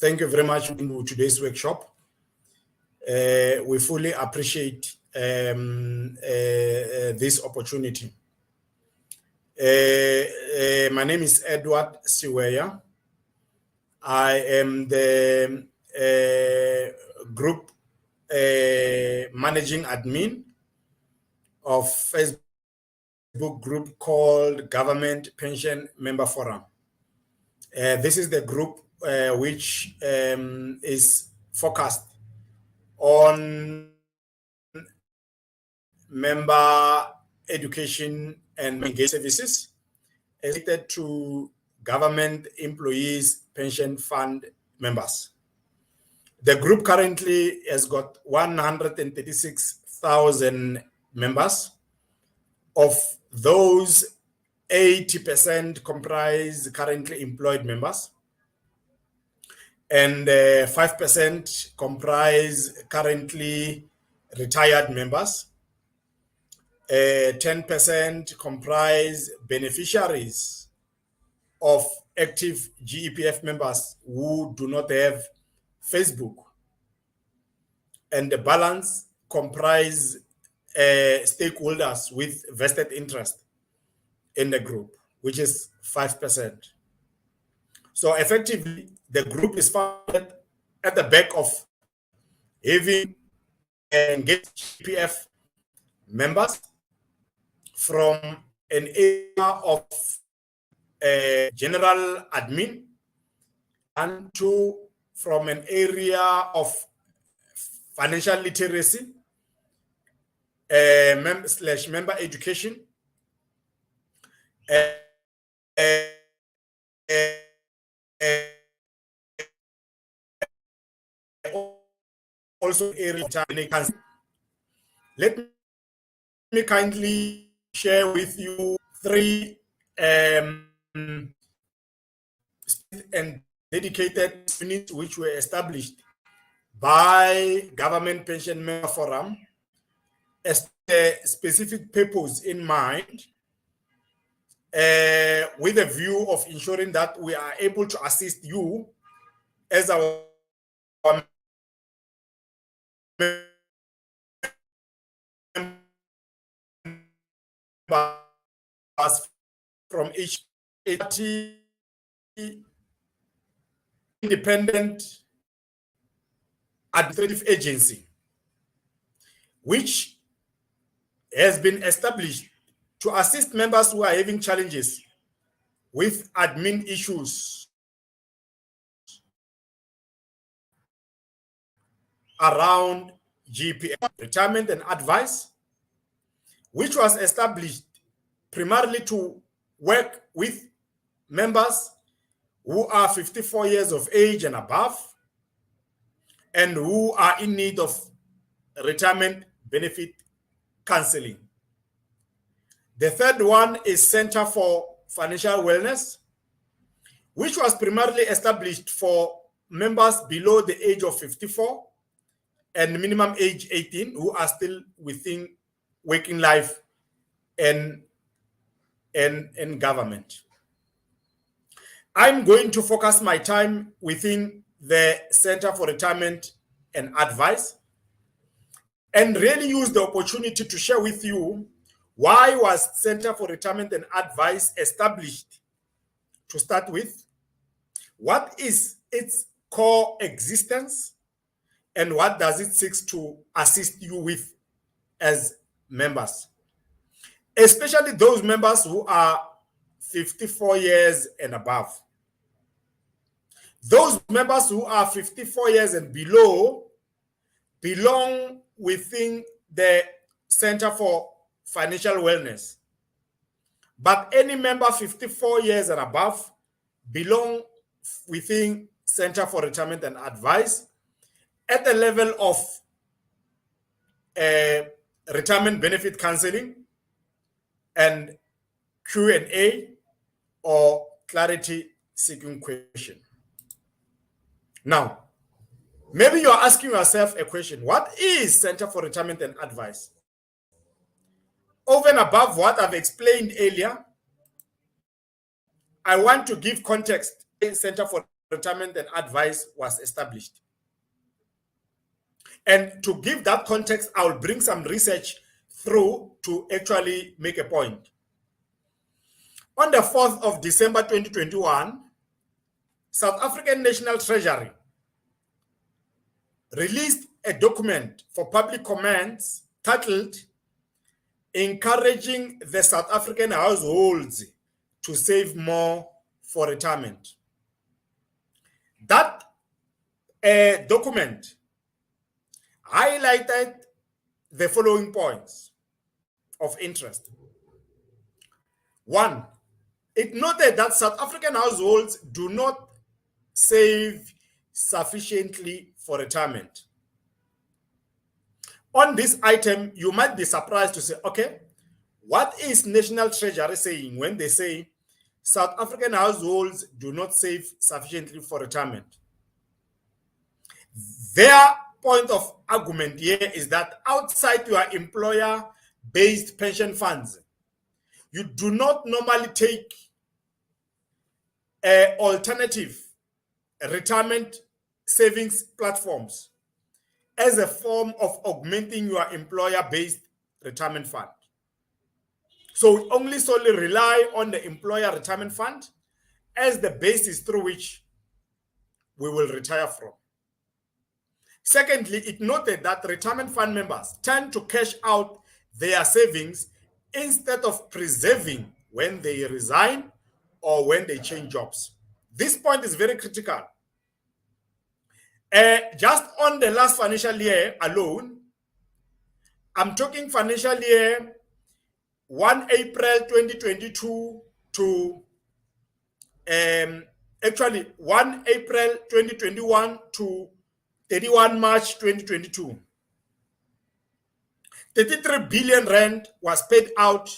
Thank you very much for today's workshop. We fully appreciate this opportunity. My name is Edward Siweya. I am the group managing admin of Facebook group called Government Pension Member Forum. This is the group which is focused on member education and engagement services related to government employees pension fund members. The group currently has got 136,000 members. Of those, 80% comprise currently employed members, and 5% comprise currently retired members. 10% comprise beneficiaries of active GEPF members who do not have Facebook, and the balance comprise stakeholders with vested interest in the group, which is 5%. So effectively, the group is founded at the back of having engaged GEPF members from an area of general admin and from an area of financial literacy, member education, also area. Let me kindly share with you three and dedicated units which were established by Government Pension Member Forum as a specific purpose in mind, with a view of ensuring that we are able to assist you as our members from each independent administrative agency, which has been established to assist members who are having challenges with admin issues around GEPF, retirement and advice, which was established primarily to work with members who are 54 years of age and above and who are in need of retirement benefit counseling. The third one is Center for Financial Wellness, which was primarily established for members below the age of 54 and minimum age 18 who are still within working life and government. I'm going to focus my time within the Center for Retirement and Advice and really use the opportunity to share with you why was Center for Retirement and Advice established to start with, what is its core existence, and what does it seek to assist you with as members, especially those members who are 54 years and above. Those members who are 54 years and below belong within the Center for Financial Wellness. But any member 54 years and above belong within Center for Retirement and Advice at the level of retirement benefit counseling and Q&A or clarity seeking question. Now, maybe you're asking yourself a question. What is Center for Retirement and Advice? Over and above what I've explained earlier, I want to give context in Center for Retirement and Advice was established. And to give that context, I'll bring some research through to actually make a point. On the 4th of December 2021, South African National Treasury released a document for public comments titled Encouraging the South African Households to Save More for Retirement. That document highlighted the following points of interest. One, it noted that South African households do not save sufficiently for retirement. On this item, you might be surprised to say, okay, what is National Treasury saying when they say South African households do not save sufficiently for retirement? Their point of argument here is that outside your employer-based pension funds, you do not normally take alternative retirement savings platforms as a form of augmenting your employer-based retirement fund. So we only solely rely on the employer retirement fund as the basis through which we will retire from. Secondly, it noted that retirement fund members tend to cash out their savings instead of preserving when they resign or when they change jobs. This point is very critical. Just on the last financial year alone, I'm talking financial year 1 April 2022 to actually 1 April 2021 to 31 March 2022. 33 billion rand was paid out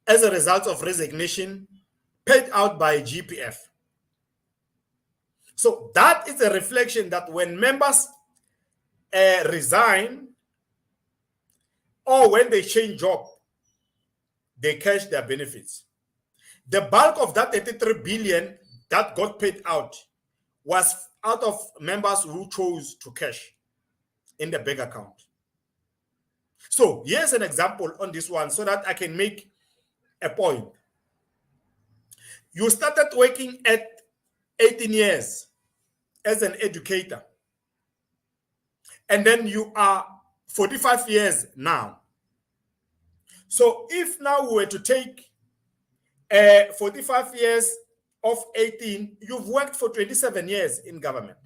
as a result of resignation paid out by GPF. So that is a reflection that when members resign or when they change job, they cash their benefits. The bulk of that 33 billion that got paid out was out of members who chose to cash in the bank account. So here's an example on this one so that I can make a point. You started working at 18 years as an educator, and then you are 45 years now. So if now we were to take 45 years of 18, you've worked for 27 years in government.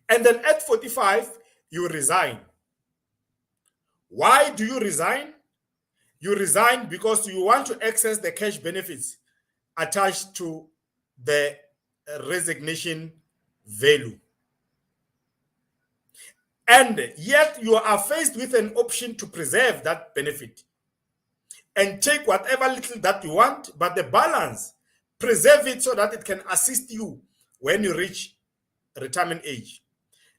And then at 45, you resign. Why do you resign? You resign because you want to access the cash benefits attached to the resignation value. And yet you are faced with an option to preserve that benefit and take whatever little that you want, but the balance, preserve it so that it can assist you when you reach retirement age.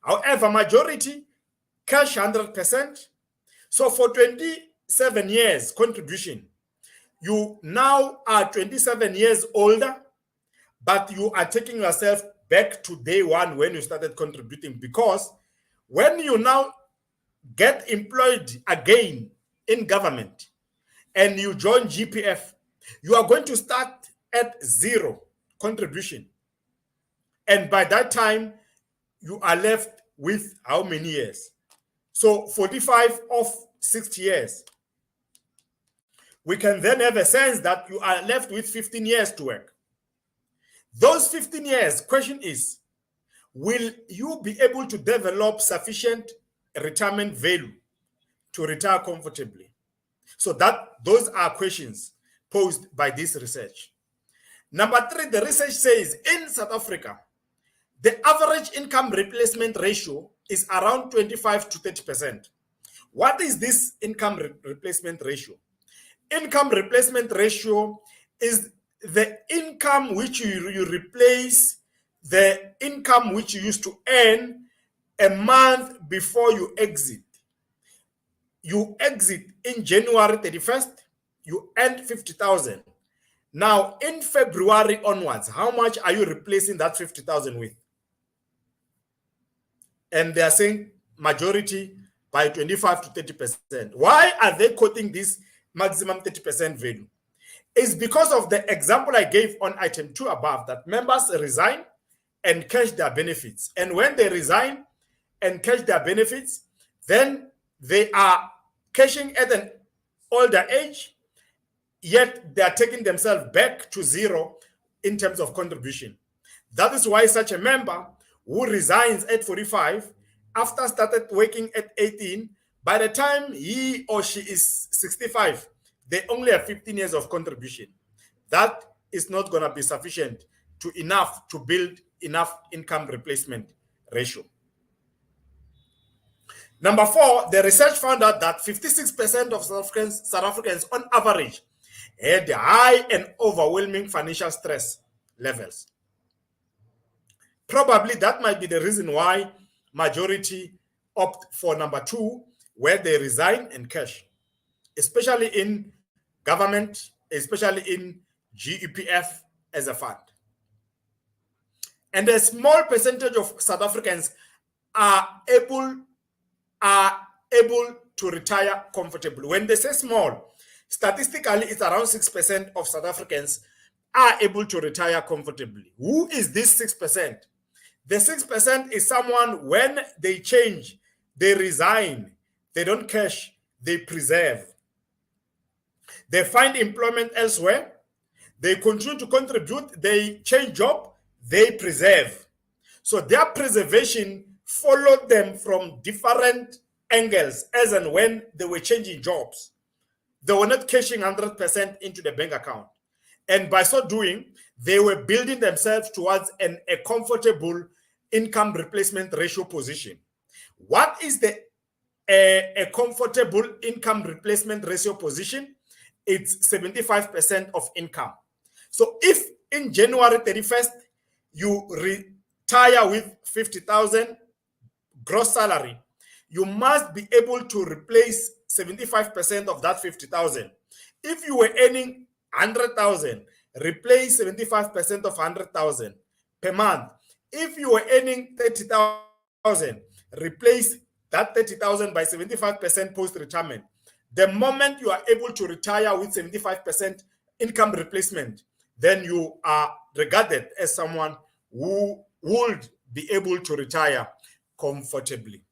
However, majority cash 100%. So for 27 years contribution, you now are 27 years older, but you are taking yourself back to day one when you started contributing, because when you now get employed again in government and you join GPF, you are going to start at zero contribution. And by that time, you are left with how many years? So 45 of 60 years. We can then have a sense that you are left with 15 years to work. Those 15 years, question is, will you be able to develop sufficient retirement value to retire comfortably? So those are questions posed by this research. Number 3, the research says in South Africa, the average income replacement ratio is around 25 to 30%. What is this income replacement ratio? Income replacement ratio is the income which you replace the income which you used to earn a month before you exit. You exit in January 31st, you earned 50,000. Now, in February onwards, how much are you replacing that 50,000 with? And they are saying majority by 25 to 30%. Why are they quoting this maximum 30% value? It's because of the example I gave on item 2 above, that members resign and cash their benefits. And when they resign and cash their benefits, then they are cashing at an older age, yet they are taking themselves back to zero in terms of contribution. That is why such a member who resigns at 45 after started working at 18, by the time he or she is 65, they only have 15 years of contribution. That is not going to be sufficient to build enough income replacement ratio. Number 4, the research found out that 56% of South Africans on average had high and overwhelming financial stress levels. Probably that might be the reason why majority opt for number 2, where they resign and cash, especially in government, especially in GEPF as a fund. And a small percentage of South Africans are able to retire comfortably. When they say small, statistically, it's around 6% of South Africans are able to retire comfortably. Who is this 6%? The 6% is someone, when they change, they resign, they don't cash, they preserve. They find employment elsewhere, they continue to contribute, they change job, they preserve. So their preservation followed them from different angles as and when they were changing jobs. They were not cashing 100% into the bank account. And by so doing, they were building themselves towards a comfortable income replacement ratio position. What is a comfortable income replacement ratio position? It's 75% of income. So if in January 31st, you retire with 50,000 gross salary, you must be able to replace 75% of that 50,000. If you were earning 100,000, replace 75% of 100,000 per month. If you were earning 30,000, replace that 30,000 by 75% post-retirement. The moment you are able to retire with 75% income replacement, then you are regarded as someone who would be able to retire comfortably.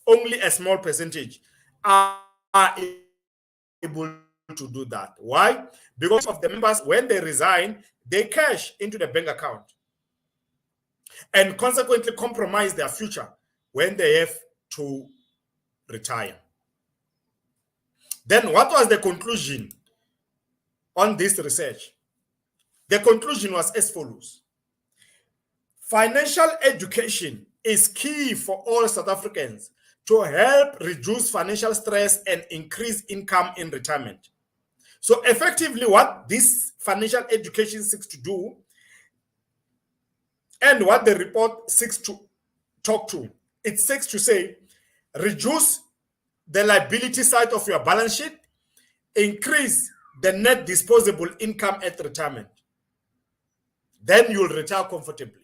Only a small percentage are able to do that. Why? Because of the members, when they resign, they cash into the bank account and consequently compromise their future when they have to retire. Then what was the conclusion on this research? The conclusion was as follows. Financial education is key for all South Africans to help reduce financial stress and increase income in retirement. So effectively, what this financial education seeks to do, and what the report seeks to talk to, it seeks to say, reduce the liability side of your balance sheet, increase the net disposable income at retirement. Then you'll retire comfortably.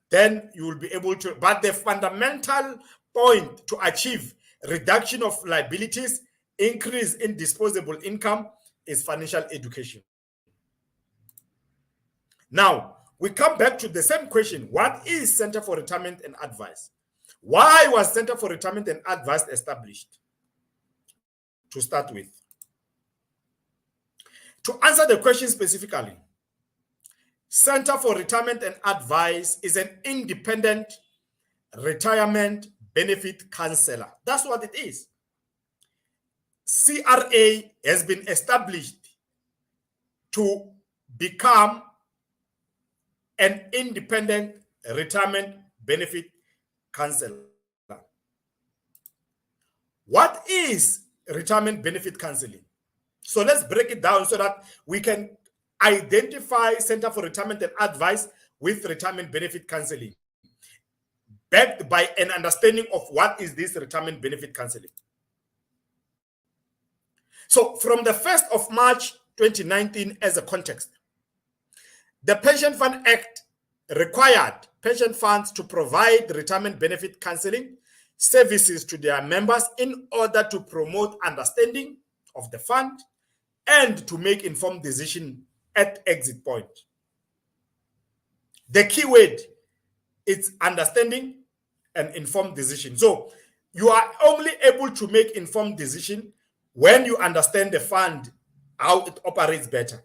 Then you will be able to, but the fundamental point to achieve reduction of liabilities, increase in disposable income is financial education. Now, we come back to the same question. What is Center for Retirement and Advice? Why was Center for Retirement and Advice established? To start with, to answer the question specifically, Center for Retirement and Advice is an independent retirement benefit counselor. That's what it is. CRA has been established to become an independent retirement benefit counselor. What is retirement benefit counseling? So let's break it down so that we can identify Center for Retirement and Advice with retirement benefit counseling, backed by an understanding of what is this retirement benefit counseling. So from the 1st of March 2019 as a context. The Pension Fund Act required pension funds to provide retirement benefit counseling services to their members in order to promote understanding of the fund and to make informed decisions at exit point. The key word is understanding and informed decision. So you are only able to make informed decision when you understand the fund, how it operates better.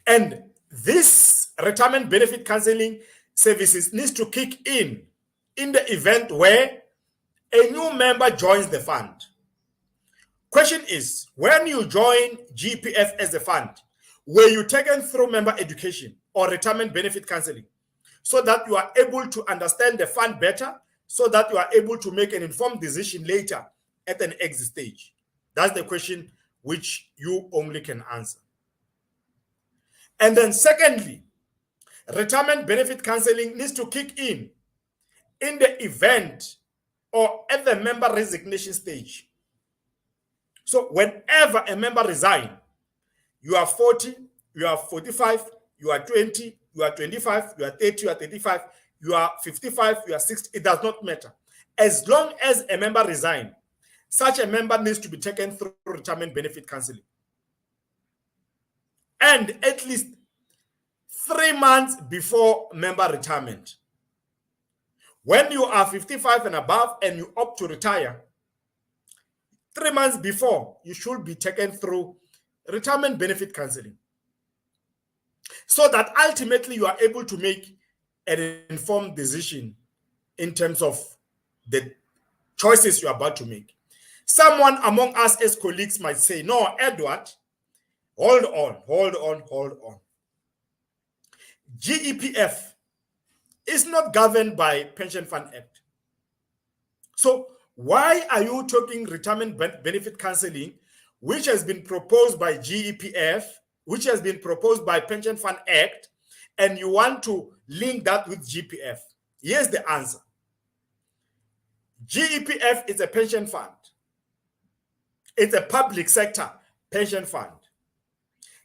And this retirement benefit counseling services needs to kick in the event where a new member joins the fund. Question is, when you join GEPF as a fund, were you taken through member education or retirement benefit counseling so that you are able to understand the fund better, so that you are able to make an informed decision later at an exit stage? That's the question which you only can answer. And then secondly, retirement benefit counseling needs to kick in the event or at the member resignation stage. So whenever a member resigns, you are 40, you are 45, you are 20, you are 25, you are 30, you are 35, you are 55, you are 60, it does not matter. As long as a member resigns, such a member needs to be taken through retirement benefit counseling. And at least 3 months before member retirement. When you are 55 and above and you opt to retire, 3 months before, you should be taken through retirement benefit counseling, so that ultimately you are able to make an informed decision in terms of the choices you are about to make. Someone among us as colleagues might say, no, Edward, hold on. GEPF is not governed by Pension Fund Act. So why are you talking retirement benefit counseling, which has been proposed by GEPF, which has been proposed by Pension Fund Act, and you want to link that with GEPF? Here's the answer. GEPF is a pension fund. It's a public sector pension fund.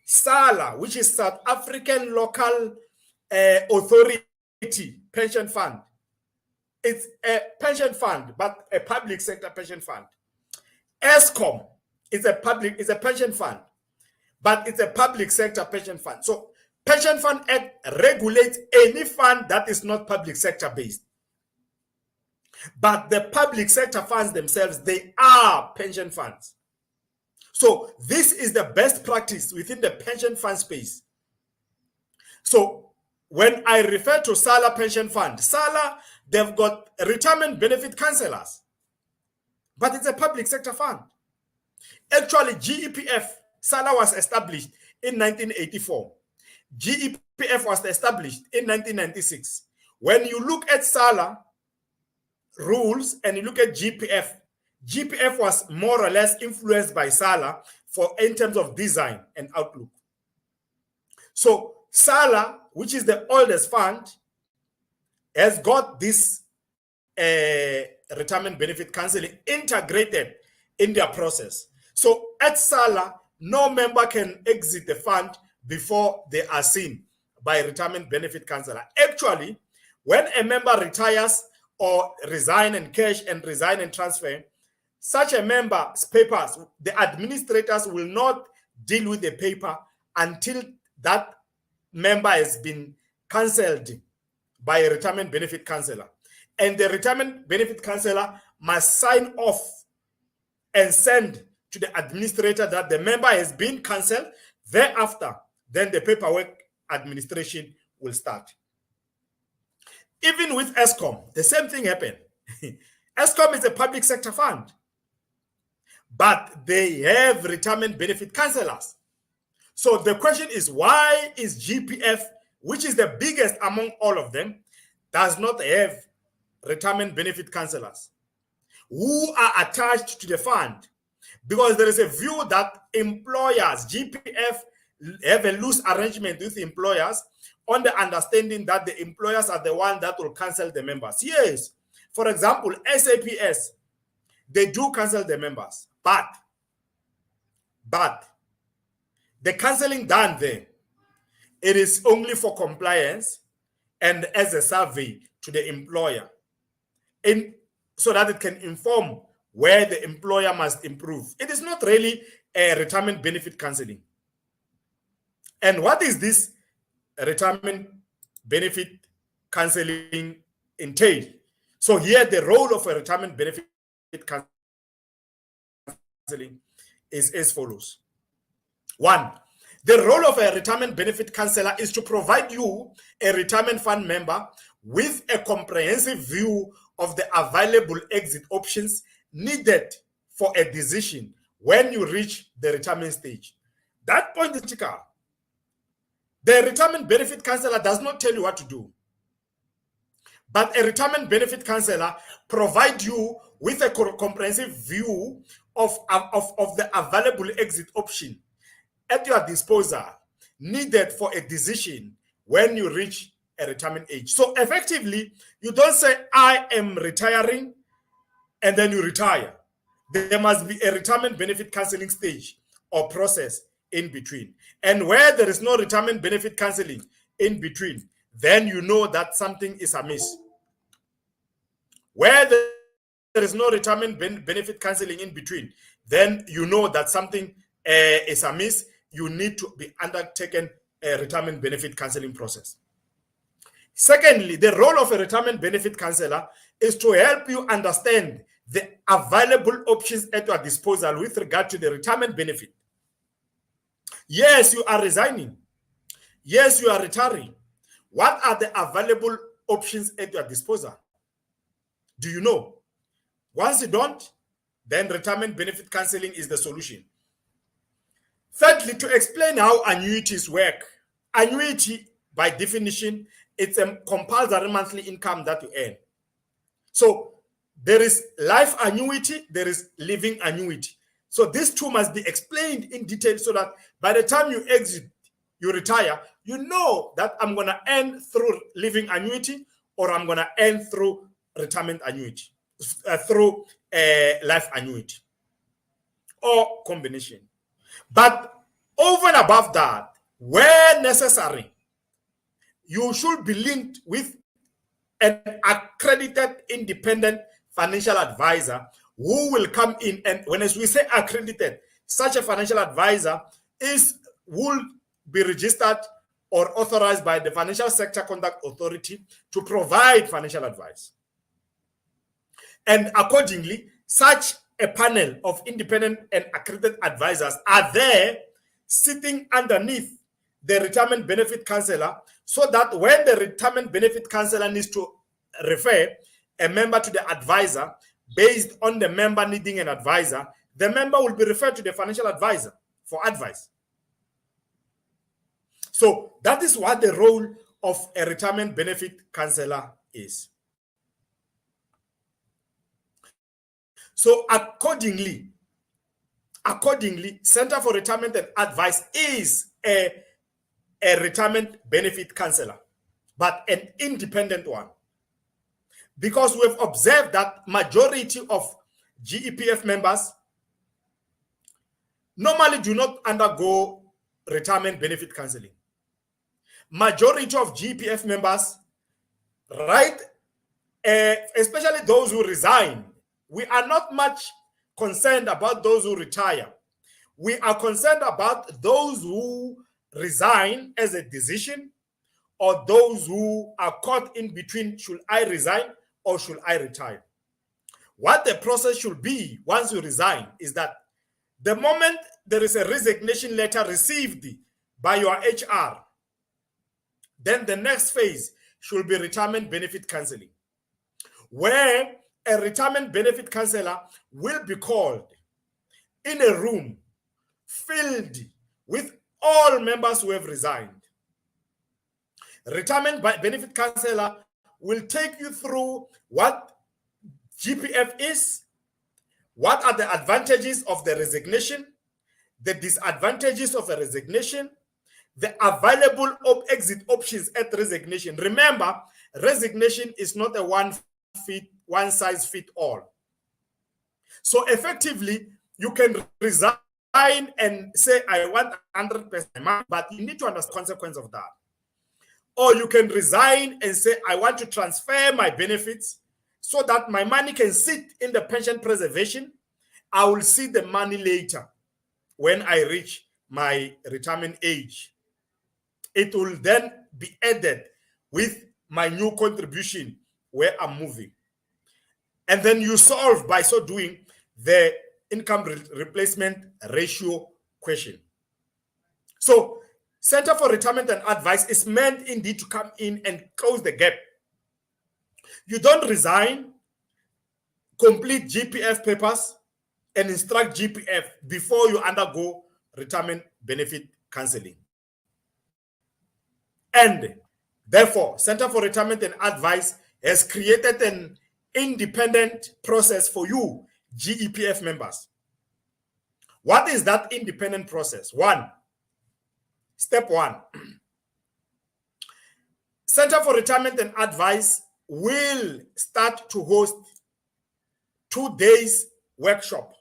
SALA, which is South African Local Authority pension fund, it's a pension fund, but a public sector pension fund. Eskom is a pension fund, but it's a public sector pension fund. So Pension Fund Act regulates any fund that is not public sector based. But the public sector funds themselves, they are pension funds. So this is the best practice within the pension fund space. So when I refer to SALA pension fund, SALA, they've got retirement benefit counselors, but it's a public sector fund. Actually, GEPF, SALA was established in 1984. GEPF was established in 1996. When you look at SALA rules and you look at GEPF was more or less influenced by SALA in terms of design and outlook. So SALA, which is the oldest fund, has got this retirement benefit counseling integrated in their process. So at SALA, no member can exit the fund before they are seen by a retirement benefit counselor. Actually, when a member retires or resign and cash and resign and transfer, such a member's papers, the administrators will not deal with the paper until that member has been cancelled by a retirement benefit counselor. And the retirement benefit counselor must sign off and send to the administrator that the member has been cancelled. Thereafter, then the paperwork administration will start. Even with Eskom, the same thing happened. Eskom is a public sector fund, but they have retirement benefit counselors. So the question is, why is GEPF, which is the biggest among all of them, does not have retirement benefit counselors who are attached to the fund? Because there is a view that employers, GEPF, have a loose arrangement with employers on the understanding that the employers are the one that will cancel the members. Yes. For example, SAPS, they do cancel the members, but But the counseling done there, it is only for compliance and as a survey to the employer, so that it can inform where the employer must improve. It is not really a retirement benefit counseling. And what is this retirement benefit counseling entail? So here the role of a retirement benefit counseling is as follows. 1, the role of a retirement benefit counselor is to provide you, a retirement fund member, with a comprehensive view of the available exit options needed for a decision when you reach the retirement stage. That point is critical. The retirement benefit counselor does not tell you what to do, but a retirement benefit counselor provides you with a comprehensive view of the available exit option at your disposal needed for a decision when you reach a retirement age. So effectively, you don't say, I am retiring, and then you retire. There must be a retirement benefit counseling stage or process in between. And where there is no retirement benefit counseling in between, then you know that something is amiss. Where there is no retirement benefit counseling in between, then you know that something is amiss. You need to be undertaken a retirement benefit counseling process. Secondly, the role of a retirement benefit counselor is to help you understand the available options at your disposal with regard to the retirement benefit. Yes, you are resigning. Yes, you are retiring. What are the available options at your disposal? Do you know? Once you don't, then retirement benefit counseling is the solution. Thirdly, to explain how annuities work. Annuity, by definition, it's a compulsory monthly income that you earn. So there is life annuity, there is living annuity. So these two must be explained in detail so that by the time you exit, you retire, you know that I'm going to earn through living annuity or I'm going to earn through retirement annuity, through life annuity or combination. But over and above that, where necessary, you should be linked with an accredited independent financial advisor who will come in. And when we say accredited, such a financial advisor will be registered or authorized by the Financial Sector Conduct Authority to provide financial advice. And accordingly, such a panel of independent and accredited advisors are there sitting underneath the retirement benefit counselor, so that when the retirement benefit counselor needs to refer a member to the advisor based on the member needing an advisor, the member will be referred to the financial advisor for advice. So that is what the role of a retirement benefit counselor is. So accordingly, Center for Retirement and Advice is a retirement benefit counselor, but an independent one. Because we've observed that majority of GEPF members normally do not undergo retirement benefit counseling. Majority of GEPF members, right, especially those who resign, we are not much concerned about those who retire. We are concerned about those who resign as a decision, or those who are caught in between, should I resign or should I retire? What the process should be once you resign is that the moment there is a resignation letter received by your HR, then the next phase should be retirement benefit counseling, where a retirement benefit counselor will be called in a room filled with all members who have resigned. Retirement benefit counselor will take you through what GPF is, what are the advantages of the resignation, the disadvantages of a resignation, the available exit options at resignation. Remember, resignation is not a one size fit all. So effectively, you can resign and say, I want 100%, but you need to understand the consequence of that. Or you can resign and say, I want to transfer my benefits so that my money can sit in the pension preservation. I will see the money later when I reach my retirement age. It will then be added with my new contribution where I'm moving. And then you solve, by so doing, the income replacement ratio question. So Center for Retirement and Advice is meant indeed to come in and close the gap. You don't resign, complete GPF papers, and instruct GPF before you undergo retirement benefit counseling. And therefore, Center for Retirement and Advice has created an independent process for you, GEPF members. What is that independent process? Step one, Center for Retirement and Advice will start to host 2 days workshop.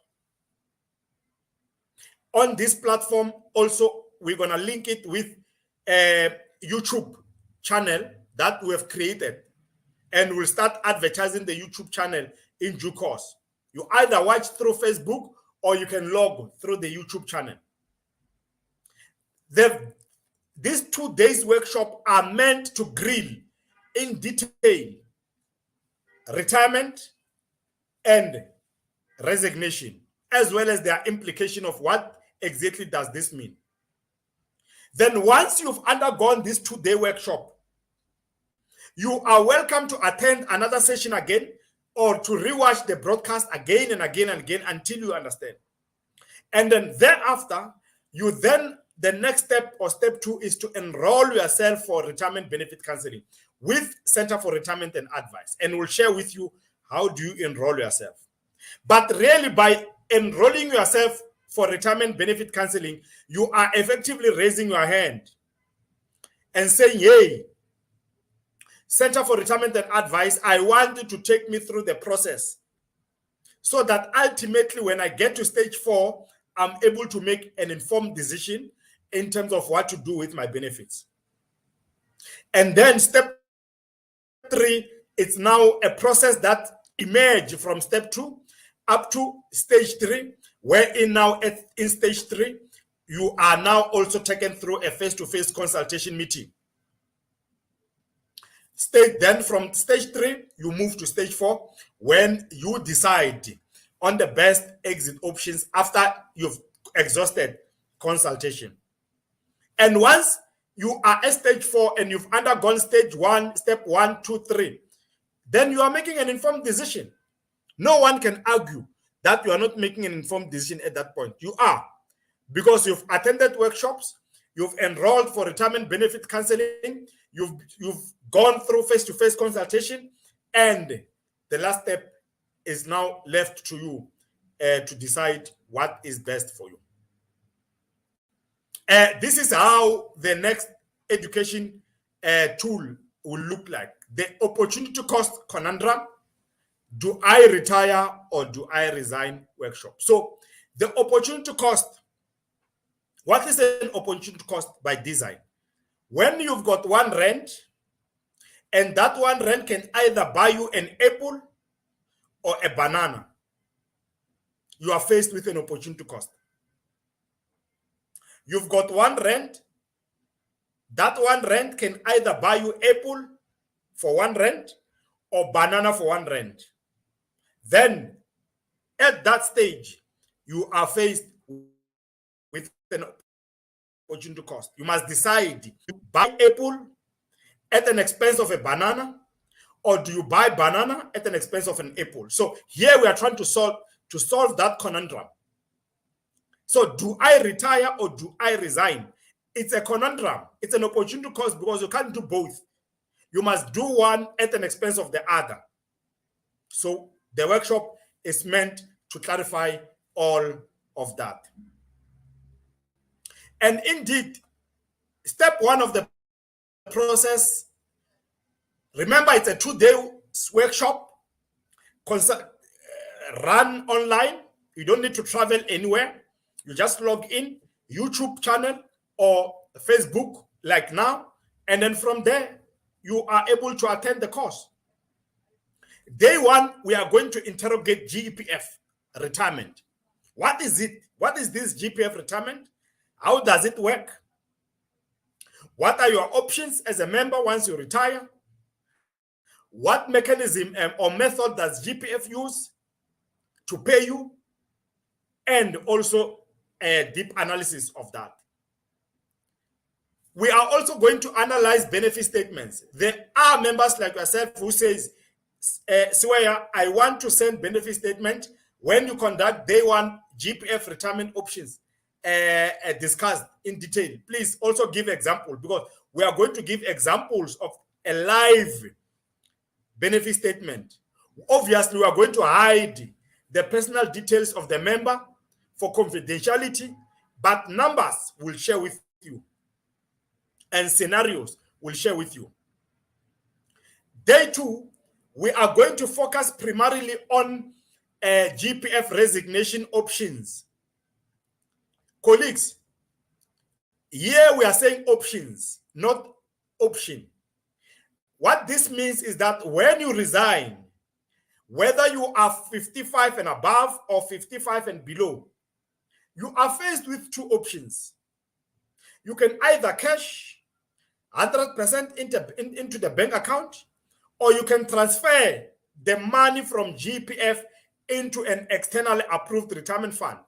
On this platform, also, we're going to link it with a YouTube channel that we have created, and we'll start advertising the YouTube channel in due course. You either watch through Facebook or you can log through the YouTube channel. These 2 days workshop are meant to grill in detail retirement and resignation, as well as their implication of what exactly does this mean. Then once you've undergone this 2-day workshop, you are welcome to attend another session again or to rewatch the broadcast again and again and again until you understand. And then thereafter, the next step or step 2 is to enroll yourself for retirement benefit counseling with Center for Retirement and Advice. And we'll share with you how do you enroll yourself. But really, by enrolling yourself for retirement benefit counseling, you are effectively raising your hand and saying, hey, Center for Retirement and Advice, I want you to take me through the process so that ultimately when I get to stage 4, I'm able to make an informed decision in terms of what to do with my benefits. And then step 3, it's now a process that emerges from step 2 up to stage 3, wherein now in stage 3, you are now also taken through a face-to-face consultation meeting. Then from stage 3, you move to stage 4, when you decide on the best exit options after you've exhausted consultation. And once you are at stage 4 and you've undergone stage 1, step 1, 2, 3, then you are making an informed decision. No one can argue that you are not making an informed decision at that point. You are, because you've attended workshops, you've enrolled for retirement benefit counseling, you've gone through face-to-face consultation, and the last step is now left to you to decide what is best for you. This is how the next education tool will look like. The opportunity cost conundrum. Do I retire or do I resign workshop? So the opportunity cost, what is an opportunity cost by design? When you've got R1 and that R1 can either buy you an apple or a banana, you are faced with an opportunity cost. You've got R1, that R1 can either buy you apple for R1 or banana for R1. Then at that stage, you are faced with an opportunity cost. You must decide, do you buy apple at an expense of a banana, or do you buy banana at an expense of an apple? So here we are trying to solve that conundrum. So do I retire or do I resign? It's a conundrum. It's an opportunity cost because you can't do both. You must do one at an expense of the other. So the workshop is meant to clarify all of that. And indeed, step 1 of the process, remember, it's a 2-day workshop, run online. You don't need to travel anywhere. You just log in, YouTube channel or Facebook like now, and then from there, you are able to attend the course. Day one, we are going to interrogate GEPF retirement. What is it? What is this GEPF retirement? How does it work? What are your options as a member once you retire? What mechanism or method does GEPF use to pay you? And also a deep analysis of that. We are also going to analyze benefit statements. There are members like yourself who says, Swear, I want to send benefit statement when you conduct day one GEPF retirement options discussed in detail. Please also give example, because we are going to give examples of a live benefit statement. Obviously, we are going to hide the personal details of the member for confidentiality, but numbers will share with you and scenarios will share with you. Day two, we are going to focus primarily on GEPF resignation options. Colleagues, here we are saying options, not option. What this means is that when you resign, whether you are 55 and above or 55 and below, you are faced with two options. You can either cash 100% into the bank account, or you can transfer the money from GEPF into an externally approved retirement fund.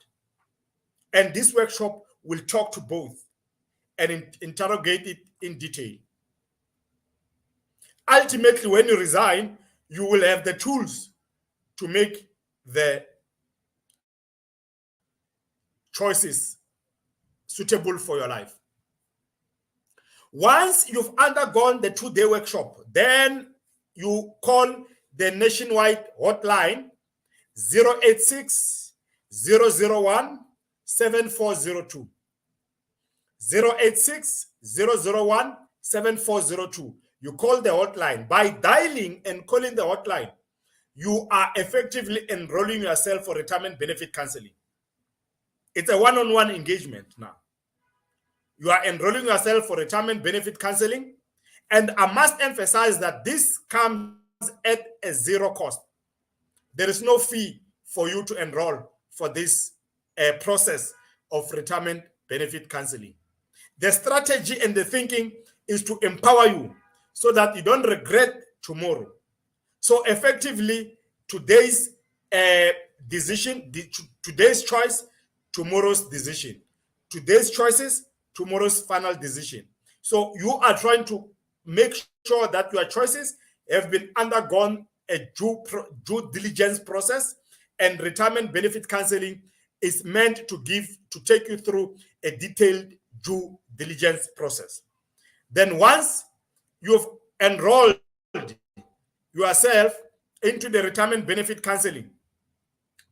And this workshop will talk to both and interrogate it in detail. Ultimately, when you resign, you will have the tools to make the choices suitable for your life. Once you've undergone the 2-day workshop, then you call the nationwide hotline 086 001 7402. 086 001 7402. You call the hotline. By dialing and calling the hotline, you are effectively enrolling yourself for retirement benefit counseling. It's a one-on-one engagement now. You are enrolling yourself for retirement benefit counseling. And I must emphasize that this comes at a zero cost. There is no fee for you to enroll for this process of retirement benefit counseling. The strategy and the thinking is to empower you so that you don't regret tomorrow. So effectively, today's decision, today's choice, tomorrow's decision. Today's choices, tomorrow's final decision. So you are trying to make sure that your choices have been undergone a due diligence process, and retirement benefit counseling is meant to take you through a detailed due diligence process. Then once you've enrolled yourself into the retirement benefit counseling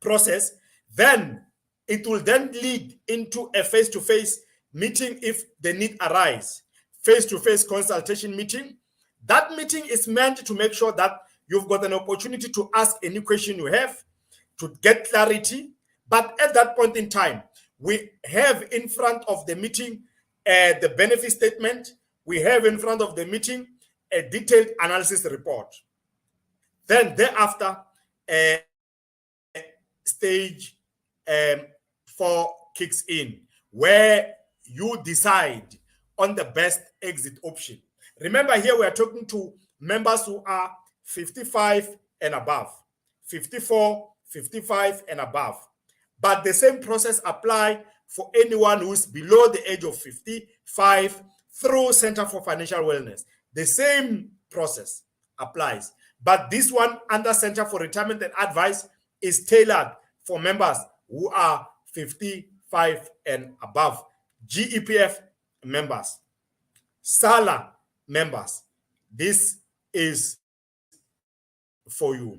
process, then it will then lead into a face-to-face meeting if the need arises. Face-to-face consultation meeting. That meeting is meant to make sure that you've got an opportunity to ask any question you have, to get clarity. But at that point in time, we have in front of the meeting the benefit statement. We have in front of the meeting a detailed analysis report. Then thereafter, stage 4 kicks in, where you decide on the best exit option. Remember, here we are talking to members who are 55 and above, 54, 55 and above. But the same process applies for anyone who is below the age of 55 through Center for Financial Wellness. The same process applies. But this one under Center for Retirement and Advice is tailored for members who are 55 and above. GEPF members, SALA members, this is for you.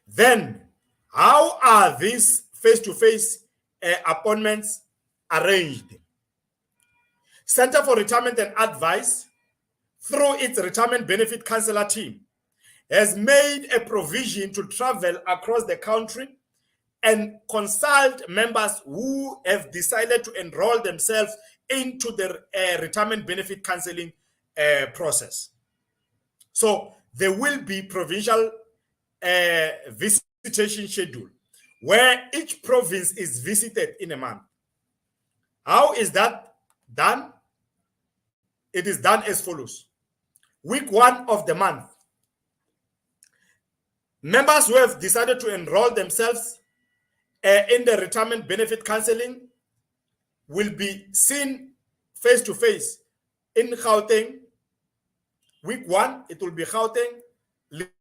Then, how are these face-to-face appointments arranged? Center for Retirement and Advice, through its retirement benefit counselor team, has made a provision to travel across the country and consult members who have decided to enroll themselves into the retirement benefit counseling process. So there will be provincial visitation schedule where each province is visited in a month. How is that done? It is done as follows. Week 1 of the month, members who have decided to enroll themselves in the retirement benefit counseling will be seen face to face in Gauteng. Week 1, it will be Gauteng,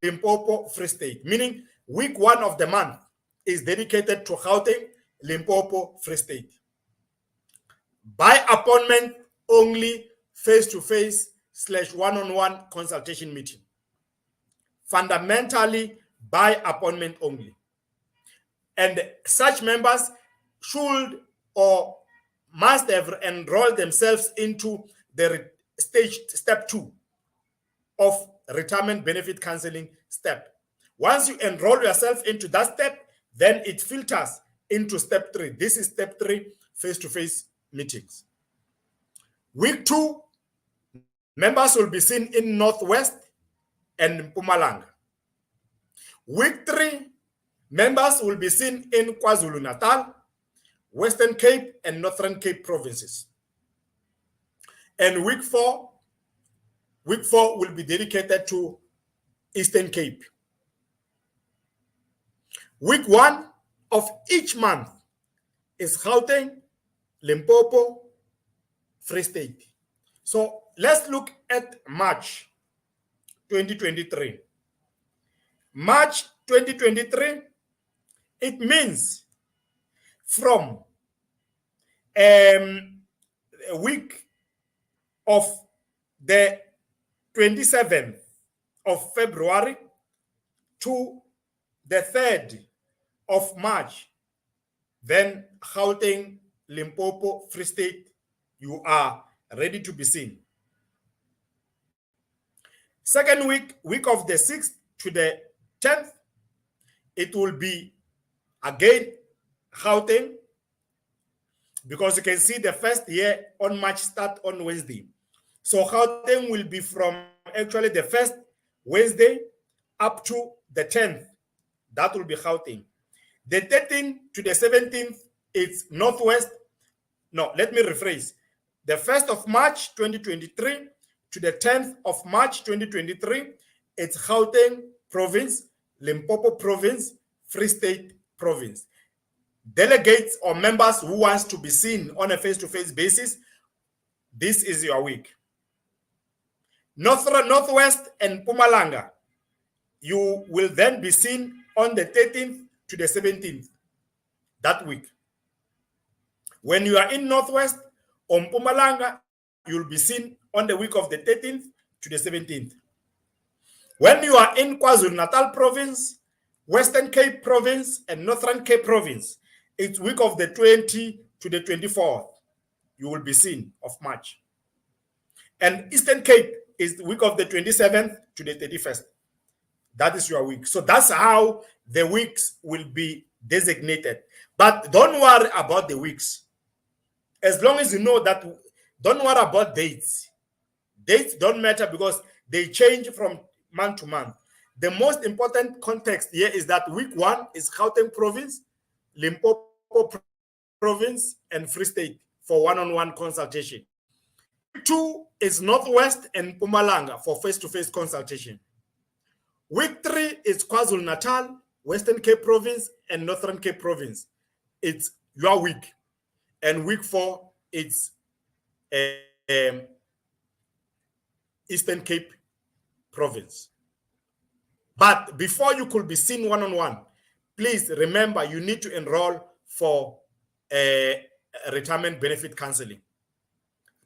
Limpopo, Free State, meaning week 1 of the month is dedicated to Gauteng, Limpopo, Free State. By appointment only, face-to-face / one-on-one consultation meeting. Fundamentally, by appointment only. And such members should or must have enrolled themselves into the step 2 of retirement benefit counseling step. Once you enroll yourself into that step, then it filters into step 3. This is step 3, face-to-face meetings. Week 2, members will be seen in Northwest and Mpumalanga. Week 3, members will be seen in KwaZulu-Natal, Western Cape, and Northern Cape provinces. And week 4 will be dedicated to Eastern Cape. Week 1 of each month is Gauteng, Limpopo, Free State. So let's look at March 2023. March 2023, it means from a week of the 27th of February to the 3rd of March, then Gauteng, Limpopo, Free State, you are ready to be seen. Second week of the 6th to the 10th, it will be again Gauteng, because you can see the first year on March start on Wednesday. So Gauteng will be from actually the first Wednesday up to the 10th. That will be Gauteng. The 13th to the 17th, it's Northwest. No, let me rephrase. The 1st of March 2023 to the 10th of March 2023, it's Gauteng province, Limpopo province, Free State province. Delegates or members who wants to be seen on a face-to-face basis, this is your week. Northwest and Mpumalanga, you will then be seen on the 13th to the 17th that week. When you are in Northwest or Mpumalanga, you'll be seen on the week of the 13th to the 17th. When you are in KwaZulu-Natal province, Western Cape province, and Northern Cape province, it's week of the 20th to the 24th. You will be seen of March. And Eastern Cape is the week of the 27th to the 31st. That is your week. So that's how the weeks will be designated. But don't worry about the weeks. As long as you know that, don't worry about dates. Dates don't matter because they change from month to month. The most important context here is that week 1 is Gauteng province, Limpopo province, and Free State for one-on-one consultation. Week 2 is Northwest and Mpumalanga for face-to-face consultation. Week 3 is KwaZulu-Natal, Western Cape province, and Northern Cape province. It's your week. And week 4, it's Eastern Cape province. But before you could be seen one-on-one, please remember you need to enroll for retirement benefit counseling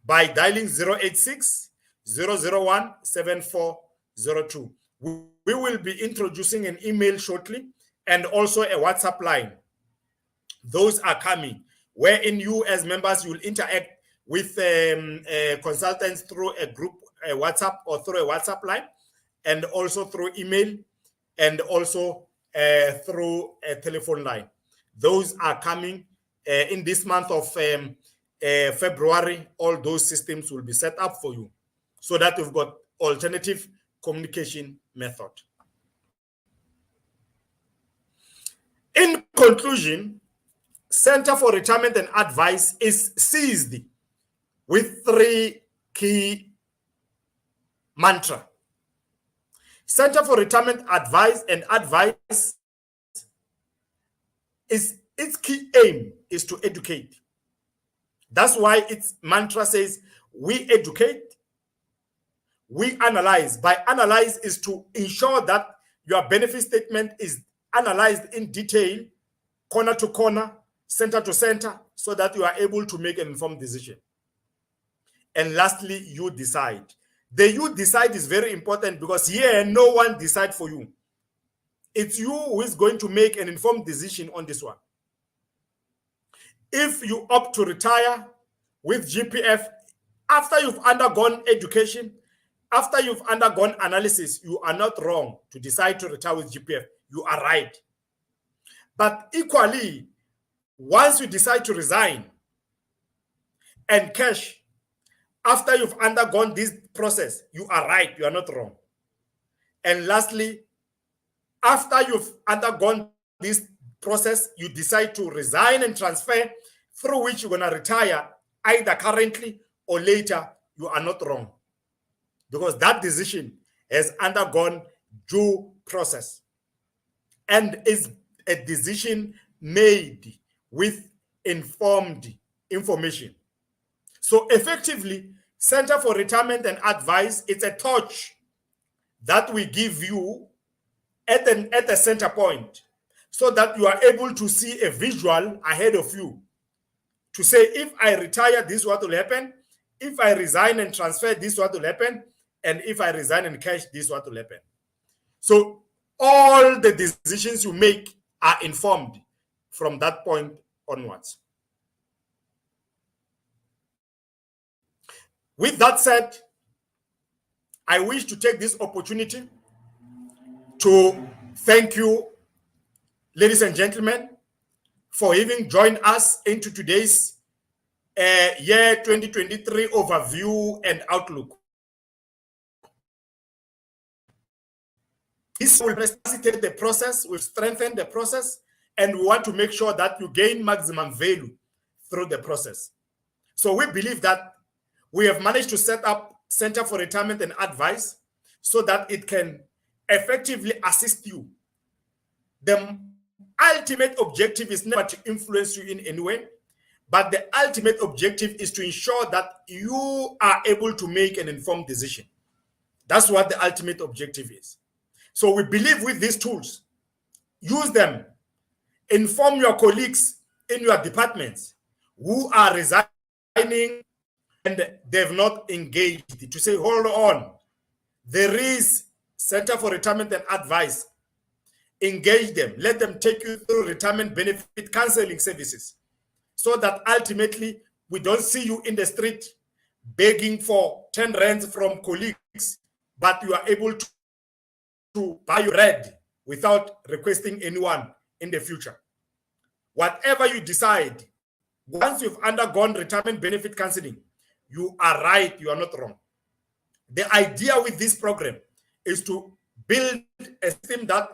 by dialing 086-001-7402. We will be introducing an email shortly and also a WhatsApp line. Those are coming, wherein you as members will interact with consultants through a group, a WhatsApp, or through a WhatsApp line, and also through email, and also through a telephone line. Those are coming in this month of February. All those systems will be set up for you so that you've got alternative communication method. In conclusion, Center for Retirement and Advice is seized with 3 key mantra. Center for Retirement Advice and Advice is its key aim is to educate. That's why its mantra says, we educate, we analyze. By analyze is to ensure that your benefit statement is analyzed in detail, corner to corner, center to center, so that you are able to make an informed decision. And lastly, you decide. The you decide is very important because here no one decides for you. It's you who is going to make an informed decision on this one. If you opt to retire with GPF, after you've undergone education, after you've undergone analysis, you are not wrong to decide to retire with GPF. You are right. But equally, once you decide to resign and cash, after you've undergone this process, you are right. You are not wrong. And lastly, after you've undergone this process, you decide to resign and transfer, through which you're going to retire either currently or later, you are not wrong. Because that decision has undergone due process and is a decision made with informed information. So effectively, Center for Retirement and Advice, it's a torch that we give you at a center point so that you are able to see a visual ahead of you to say, if I retire, this is what will happen. If I resign and transfer, this is what will happen. And if I resign and cash, this is what will happen. So all the decisions you make are informed from that point onwards. With that said, I wish to take this opportunity to thank you, ladies and gentlemen, for having joined us into today's year 2023 overview and outlook. This will facilitate the process, will strengthen the process, and we want to make sure that you gain maximum value through the process. So we believe that we have managed to set up Center for Retirement and Advice so that it can effectively assist you. The ultimate objective is never to influence you in any way, but the ultimate objective is to ensure that you are able to make an informed decision. That's what the ultimate objective is. So we believe with these tools, use them, inform your colleagues in your departments who are resigning and they've not engaged, to say, hold on, there is Center for Retirement and Advice. Engage them, let them take you through retirement benefit counseling services so that ultimately we don't see you in the street begging for 10 rands from colleagues, but you are able to buy your bread without requesting anyone in the future. Whatever you decide, once you've undergone retirement benefit counseling, you are right, you are not wrong. The idea with this program is to build a system that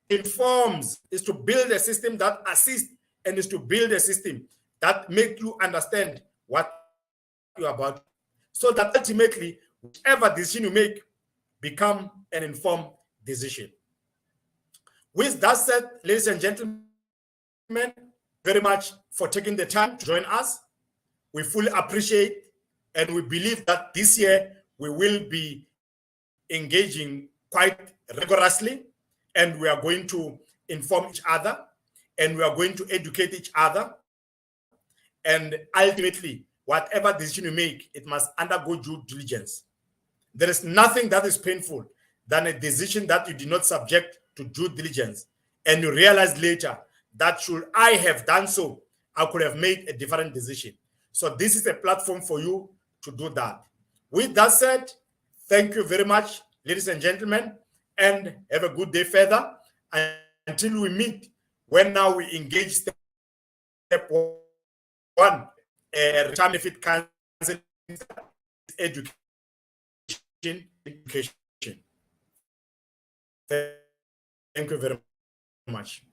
informs, is to build a system that assists, and is to build a system that makes you understand what you're about, so that ultimately, whichever decision you make, become an informed decision. With that said, ladies and gentlemen, very much for taking the time to join us. We fully appreciate and we believe that this year we will be engaging quite rigorously, and we are going to inform each other, and we are going to educate each other. And ultimately, whatever decision you make, it must undergo due diligence. There is nothing that is painful than a decision that you did not subject to due diligence, and you realize later that should I have done so, I could have made a different decision. So this is a platform for you to do that. With that said, thank you very much, ladies and gentlemen, and have a good day further until we meet, when now we engage step one, retirement benefit counseling, education. Thank you very much.